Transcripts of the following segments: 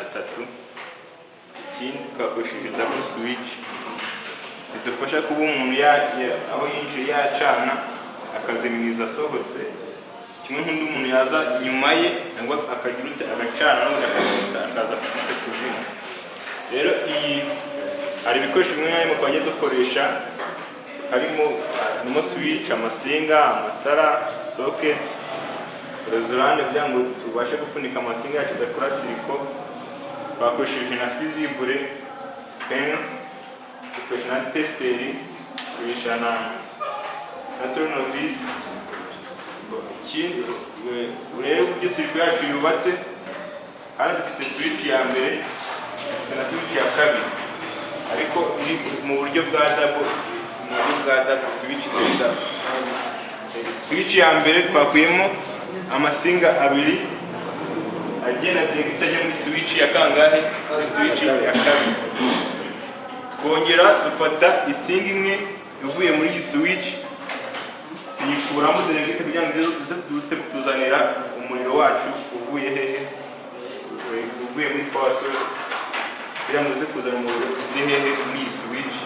atatu. Ikindi twakoresheje double switch zidufasha kuba umuntu aho yinjiye yacana akazimiriza asohotse, kimwe nk'undi umuntu yaza inyuma ye cyangwa akagira agacana n'ubundi akaza afite kuzima. Rero iyi hari ibikoresho bimwe na bimwe twajya dukoresha, harimo switch, amasinga, amatara, socket, rezolane kugira ngo tubashe gufunika amasinga yacu adakora siliko. Twakoresheje na fizibure, pens, dukoresha na testeri, dukoresha na turnovisi. Ikindi rero uburyo siliko yacu yubatse, hano dufite switch ya mbere, dufite na switch ya kabiri, ariko mu buryo bwa double, switch ya mbere twakuyemo amasinga abiri agenda direct ajya muri switch ya kangahe, muri switch ya kabiri. Twongera dufata isinga imwe ivuye muri iyi switch tuyikuramo direct kugira ngo ize tuzanira umuriro wacu uvuye hehe, uvuye muri power source, kugira ngo uze kuzana umuriro uvuye hehe muri iyi switch.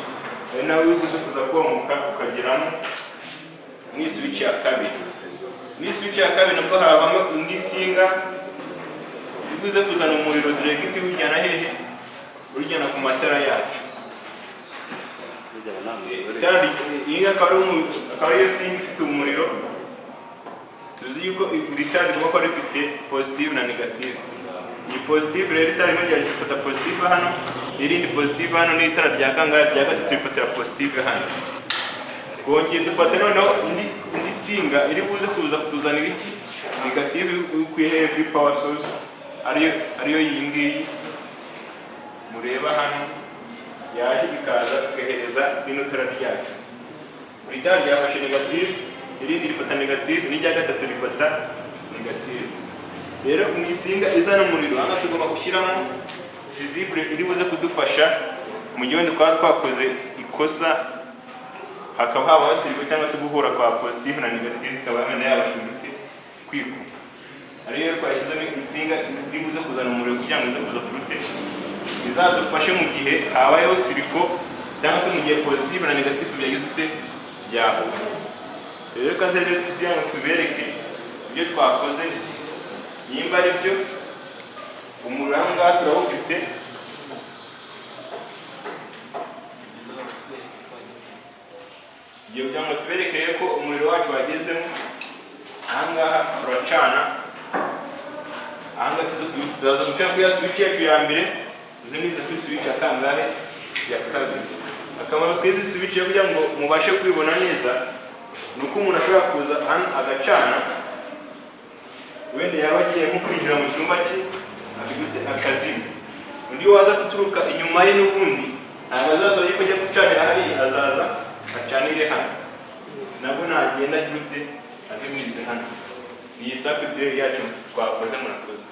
Nawe uze kuza komuka ukageramo muri switch ya kabiri. Muri switch ya kabiri nabwo harabamo indi singa ibuze kuzana umuriro direct ujyana hehe, ujyana ku matara yacu. Iyi akaba ariyo singa ifite umuriro. Tuzi yuko buri tara rigomba kuba rifite positive na negative. Iyi positive rero itara rimwe ryaje gufata positive hano, irindi positive hano, n'itara rya kangahe rya gatatu rifatira positive hano. Twongeye dufata noneho indi singa iri buze kuza kutuzanira iki, negative ukuye kuri power source, ariyo iyi ngiyi mureba hano, yaje ikaza igahereza rino tara ryacu. Buri tara ryafashe negative, irindi rifata negative, n'irya gatatu rifata negative. Rero mu isinga izana umuriro hano tugomba gushyiramo visible iri buze kudufasha mu gihe wenda twakoze ikosa, hakaba habaho siriko cyangwa se guhura kwa positive na negative, ikaba wenda yabasha kwikuba. Ariyo twashyizemo isinga iri buze kuzana umuriro kugira ngo ize kuza kurute, izadufashe mu gihe habayeho siriko cyangwa se mu gihe positive na negative byagize ute byahuye. Rero kaze rero kugira ngo tubereke ibyo twakoze nimba ari byo umuriro aha ngaha turawufite. Igihe kugira ngo tuberekeye ko umuriro wacu wagezemo, aha ngaha turacana. Aha ngaha tuzaza gucana kuri ya switch yacu ya mbere, tuzimirize kuri switch ya kangahe, ya kabiri. Akamaro k'izi switch kugira ngo mubashe kwibona neza ni uko umuntu ashobora kuza hano agacana, wenda yaba agiye nko kwinjira mu cyumba cye akazima. Undi waza guturuka inyuma ye n'ubundi ntabwo azaza yuko ajya gucanira hariya, azaza acanire hano, nabwo ntagenda gute azimirize hano. Iyi circuit yacu twakoze murakoze.